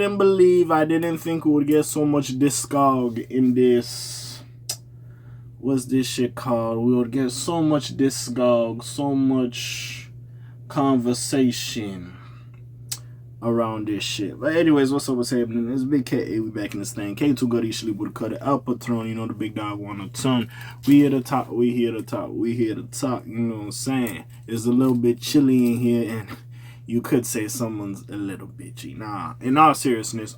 I didn't think we would get so much discog in this. What's this shit called? We would get so much discog, so much conversation around this shit. But anyways, what's up, what's happening? It's Big K.A. We back in this thing. K too good, he sleep with a cut. El Patron, you know the big dog want a ton. We here to talk, we here to talk, we here to talk, you know what I'm saying? It's a little bit chilly in here, and you could say someone's a little bitchy. Nah, in all seriousness,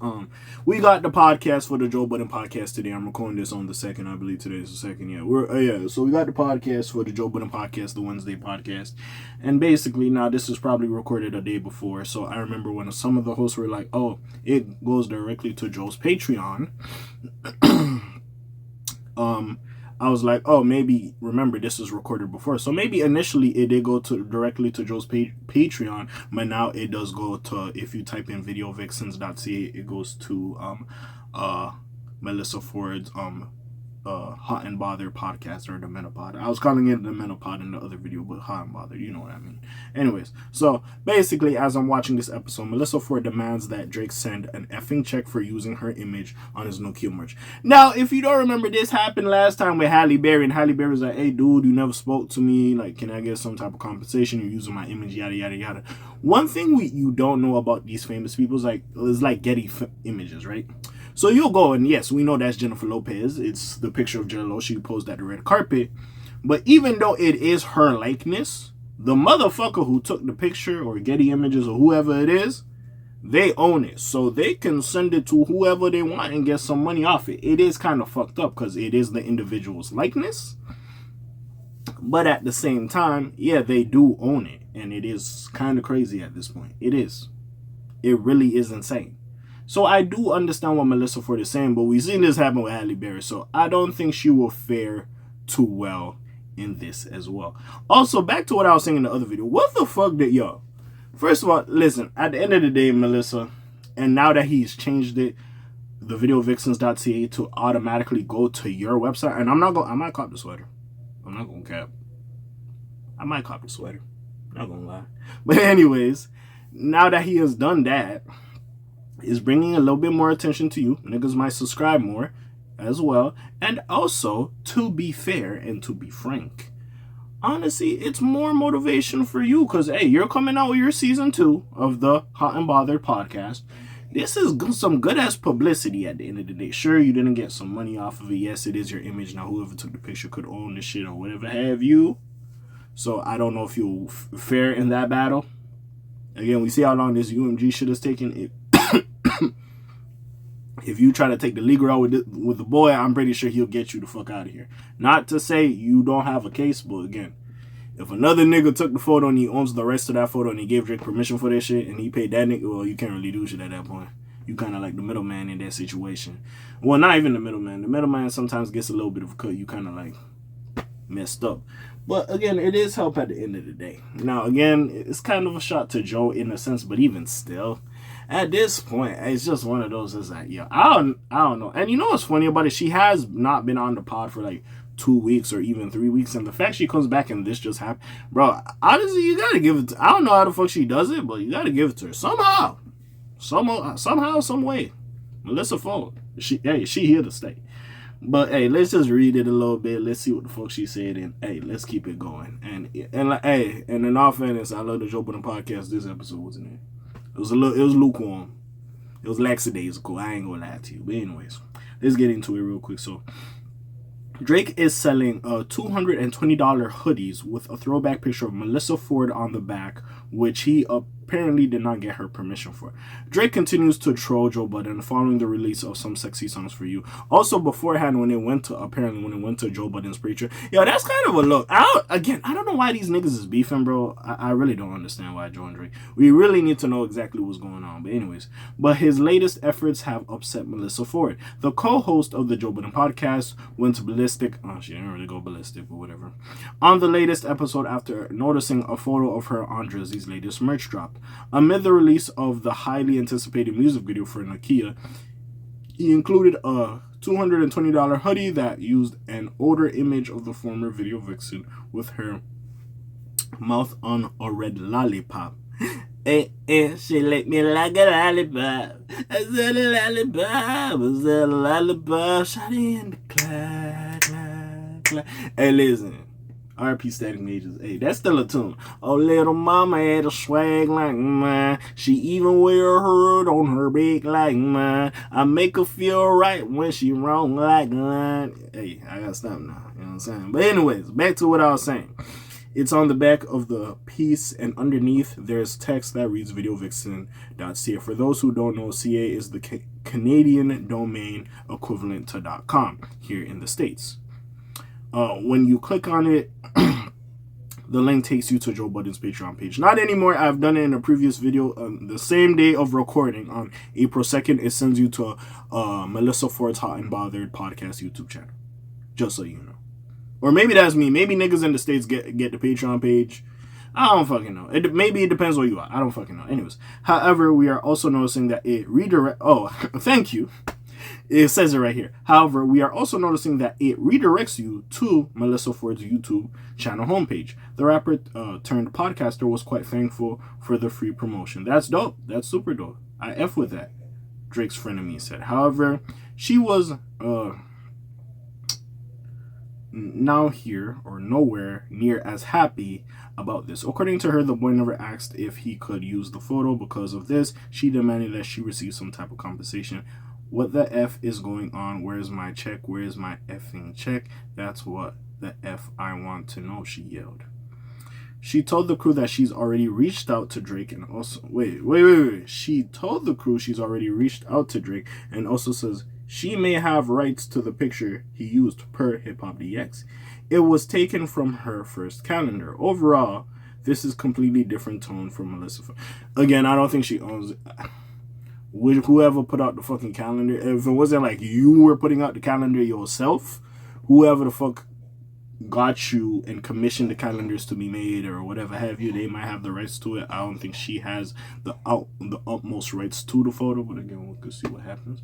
we got the podcast for the Joe Budden podcast today. I'm recording this on the 2nd, I believe today is the 2nd. Yeah, so we got the podcast for the Joe Budden podcast, the Wednesday podcast. And basically, now this is probably recorded a day before. So I remember when some of the hosts were like, oh, it goes directly to Joe's Patreon. I was like, oh, maybe, remember, this was recorded before. So maybe initially it did go directly to Joe's Patreon, but now it does go to, if you type in videovixens.ca, it goes to Melyssa Ford's Hot and Bothered podcast, or the Menopod. I was calling it the Menopod in the other video, but Hot and Bothered, you know what I mean. Anyways, so basically, as I'm watching this episode, Melyssa Ford demands that Drake send an effing check for using her image on his NOKIA merch. Now, if you don't remember, this happened last time with Halle Berry, and Halle Berry was like, hey, dude, you never spoke to me. Like, can I get some type of compensation? You're using my image, yada, yada, yada. One thing you don't know about these famous people is like Getty Images, right? So you'll go, and yes, we know that's Jennifer Lopez. It's the picture of J.Lo. She posed at the red carpet. But even though it is her likeness, the motherfucker who took the picture, or Getty Images, or whoever it is, they own it. So they can send it to whoever they want and get some money off it. It is kind of fucked up because it is the individual's likeness. But at the same time, yeah, they do own it. And it is kind of crazy at this point. It is. It really is insane. So I do understand what Melyssa Ford is saying, but we've seen this happen with Halle Berry, so I don't think she will fare too well in this as well. Also, back to what I was saying in the other video. What the fuck did y'all? First of all, listen, at the end of the day, Melyssa, and now that he's changed it, the videovixens.ca to automatically go to your website, and I might cop the sweater. I'm not gonna cap. I might cop the sweater. Not gonna lie. But anyways, now that he has done that, is bringing a little bit more attention to you. Niggas might subscribe more as well. And also, to be fair and to be frank, honestly, it's more motivation for you because, hey, you're coming out with your season 2 of the Hot and Bothered podcast. This is some good-ass publicity at the end of the day. Sure, you didn't get some money off of it. Yes, it is your image. Now, whoever took the picture could own the shit or whatever have you. So, I don't know if you'll fare in that battle. Again, we see how long this UMG shit has taken. If you try to take the legal route with the boy, I'm pretty sure he'll get you the fuck out of here. Not to say you don't have a case, but again, if another nigga took the photo and he owns the rest of that photo and he gave Drake permission for that shit and he paid that nigga, well, you can't really do shit at that point. You kind of like the middleman in that situation. Well, not even the middleman. The middleman sometimes gets a little bit of a cut. You kind of like messed up. But again, it is help at the end of the day. Now, again, it's kind of a shot to Joe in a sense, but even still, at this point, it's just one of those. It's like, yeah, I don't know. And you know what's funny about it? She has not been on the pod for like 2 weeks or even 3 weeks, and the fact she comes back and this just happened, bro. Honestly, you gotta give it to, I don't know how the fuck she does it, but you gotta give it to her somehow, some way. Melyssa Ford, she here to stay. But hey, let's just read it a little bit. Let's see what the fuck she said, and hey, let's keep it going. And like, hey, and in all fairness, I love the Joe Budden podcast. This episode wasn't it? It was lukewarm. It was lackadaisical. I ain't gonna lie to you. But anyways, let's get into it real quick. So, Drake is selling $220 hoodies with a throwback picture of Melyssa Ford on the back, which he apparently did not get her permission for. Drake continues to troll Joe Budden following the release of Some Sexy Songs for You. Also, beforehand, when it went to Joe Budden's preacher, yo, that's kind of a look. I don't know why these niggas is beefing, bro. I really don't understand why Joe and Drake. We really need to know exactly what's going on. But anyways, his latest efforts have upset Melyssa Ford. The co-host of the Joe Budden podcast went ballistic. Oh, she didn't really go ballistic, but whatever. On the latest episode after noticing a photo of her on Drizzy's latest merch drop. Amid the release of the highly anticipated music video for NOKIA, he included a $220 hoodie that used an older image of the former video vixen with her mouth on a red lollipop. And she licked me like a lollipop. I said a lollipop. I said a lollipop. Shawty in the clap. Hey, listen. RP Static Majors. Hey, that's still a tune. Oh, little mama had a swag like mine. She even wear a hood on her back like mine. I make her feel right when she wrong like mine. Hey, I gotta stop now. You know what I'm saying? But anyways, back to what I was saying. It's on the back of the piece, and underneath there's text that reads videovixen.ca. For those who don't know, CA is the Canadian domain equivalent to .com here in the States. When you click on it, the link takes you to Joe Budden's Patreon page. Not anymore. I've done it in a previous video. The same day of recording, on April 2nd, it sends you to Melyssa Ford's Hot and Bothered podcast YouTube channel. Just so you know. Or maybe that's me. Maybe niggas in the States get the Patreon page. I don't fucking know. Maybe it depends where you are. I don't fucking know. Anyways. However, we are also noticing that it redirects... Oh, thank you. It says it right here. However, we are also noticing that it redirects you to Melyssa Ford's YouTube channel homepage. The rapper turned podcaster was quite thankful for the free promotion. That's dope. That's super dope. I F with that, Drake's frenemy said. However, she was now here or nowhere near as happy about this. According to her, the boy never asked if he could use the photo. Because of this, she demanded that she receive some type of compensation. What the F is going on? Where's my check? Where's my effing check? That's what the F I want to know, she yelled. She told the crew that she's already reached out to Drake and also... Wait. She told the crew she's already reached out to Drake and also says she may have rights to the picture he used per Hip Hop DX. It was taken from her first calendar. Overall, this is completely different tone from Melyssa. Again, I don't think she owns it. Whoever put out the fucking calendar, if it wasn't like you were putting out the calendar yourself, whoever the fuck got you and commissioned the calendars to be made or whatever have you, they might have the rights to it. I don't think she has the utmost rights to the photo, but again, we can see what happens.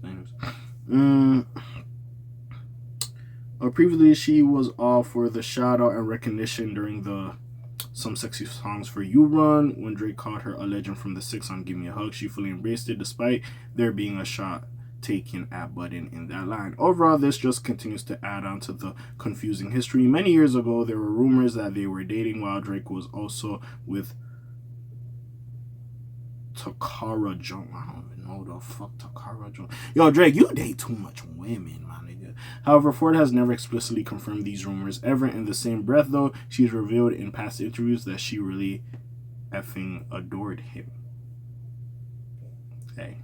Previously, she was all for the shout out and recognition during the Some Sexy Songs for You run. When Drake called her a legend from the 6 on Give Me a Hug, she fully embraced it, despite there being a shot taken at Budden in that line. Overall, this just continues to add on to the confusing history. Many years ago, there were rumors that they were dating while Drake was also with Takara Jones. I don't even know the fuck Takara Jones. Yo, Drake, you date too much women, my nigga. However, Ford has never explicitly confirmed these rumors ever. In the same breath, though, she's revealed in past interviews that she really effing adored him. Hey.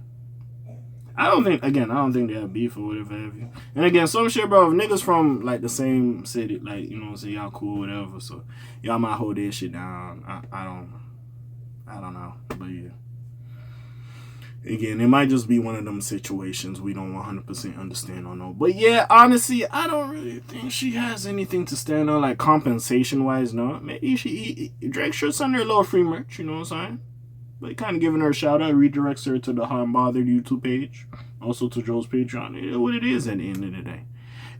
I don't think they have beef or whatever have you. And again, some shit, bro, if niggas from, like, the same city, like, you know what I'm saying, y'all cool, whatever, so y'all might hold this shit down. I don't know, but yeah. Again, it might just be one of them situations we don't 100% understand or know. But yeah, honestly, I don't really think she has anything to stand on, like, compensation-wise, no. Maybe Drake should send her a little free merch, you know what I'm saying? But kind of giving her a shout-out, redirects her to the Hot and Bothered YouTube page, also to Joe's Patreon. It is what it is at the end of the day.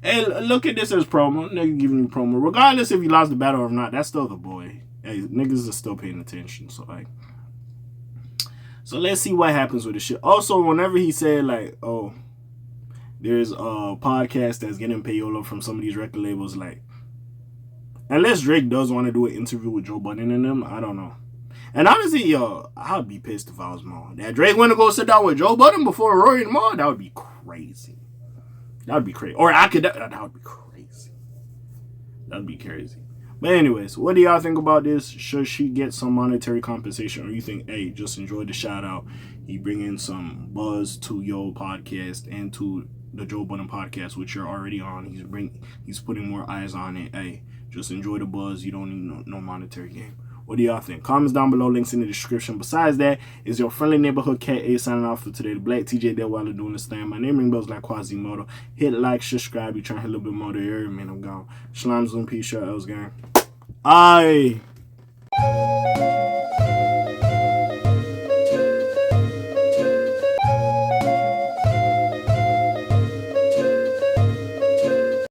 Hey, look at this as promo. Nigga giving you promo. Regardless if you lost the battle or not, that's still the boy. Hey, niggas are still paying attention, so, like... So let's see what happens with this shit. Also, whenever he said, like, oh, there's a podcast that's getting payola from some of these record labels, like, unless Drake does want to do an interview with Joe Budden and them, I don't know. And honestly, yo, I'd be pissed if I was Maul. That Drake went to go sit down with Joe Budden before Rory and Maul, that would be crazy. That would be crazy. Or that would be crazy. That would be crazy. But anyways, what do y'all think about this? Should she get some monetary compensation? Or you think, hey, just enjoy the shout out. He bring in some buzz to your podcast and to the Joe Budden podcast, which you're already on. He's putting more eyes on it. Hey, just enjoy the buzz. You don't need no monetary game. What do y'all think? Comments down below, links in the description. Besides that, is your friendly neighborhood K.A. signing off for today. The Black TJ Deadweiler doing this thing. My name ring bells like Quasimodo. Hit like, subscribe. You trying to hit a little bit more there. Man, I'm gone. Shalom, Zoom, peace, shout outs, gang. Aye.